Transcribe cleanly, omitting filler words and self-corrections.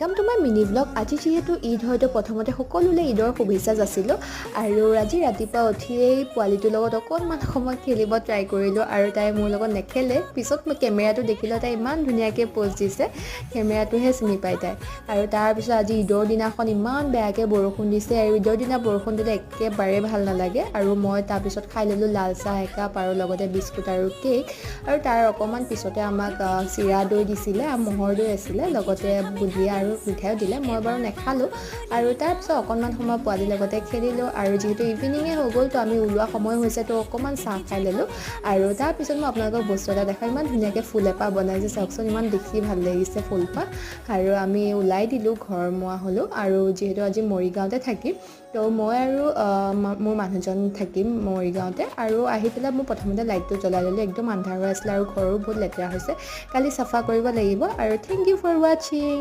Welcome to my mini blog. আজি যেহেতু ঈদ হয়তো প্ৰথমতে সকলোলৈ ঈদৰ শুভেচ্ছা যাচিলোঁ আৰু আজি ৰাতিপুৱা উঠিয়েই পোৱালিটোৰ লগত অকণমান সময় খেলিব ট্ৰাই কৰিলোঁ আৰু তাই মোৰ লগত নেখেলে। পিছত মই কেমেৰাটো দেখিলোঁ, তাই ইমান ধুনীয়াকৈ প'জ দিছে, কেমেৰাটোহে চিনি পাই তাই। আৰু তাৰপিছত আজি ঈদৰ দিনাখন ইমান বেয়াকৈ বৰষুণ দিছে আৰু ঈদৰ দিনা বৰষুণ দিলে একেবাৰে ভাল নালাগে। আৰু মই তাৰপিছত খাই ল'লোঁ লাল চাহ একাপ আৰু লগতে বিস্কুট আৰু কেক। আৰু তাৰ অকণমান পিছতে আমাক চিৰা দৈ দিছিলে আৰু ম'হৰ দৈ আছিলে, লগতে বুন্দিয়া আৰু মিঠাইও দিলে। মই বাৰু নেখালোঁ আৰু তাৰপিছত অকণমান সময় পোৱালিৰ লগতে খেলিলোঁ আৰু যিহেতু ইভিনিঙে হৈ গ'ল তো আমি ওলোৱা সময় হৈছে তো অকণমান চাহ খাই ল'লোঁ। আৰু তাৰপিছত মই আপোনালোকক বস্তু এটা দেখাওঁ, ইমান ধুনীয়াকৈ ফুল এপাহ বনাইছে, চাওকচোন ইমান দেখি ভাল লাগিছে ফুলপাহ। আৰু আমি ওলাই দিলোঁ, ঘৰ মোৱা হ'লোঁ। আৰু যিহেতু আজি মৰিগাঁৱতে থাকিম তো মই আৰু মোৰ মানুহজন থাকিম মৰিগাঁৱতে। আৰু আহি পেলাই মই প্ৰথমতে লাইটটো জ্বলাই ল'লোঁ, একদম আন্ধাৰ হৈ আছিলে আৰু ঘৰো বহুত লেতেৰা হৈছে, কালি চাফা কৰিব লাগিব। আৰু থেংক ইউ ফৰ ৱাচিং।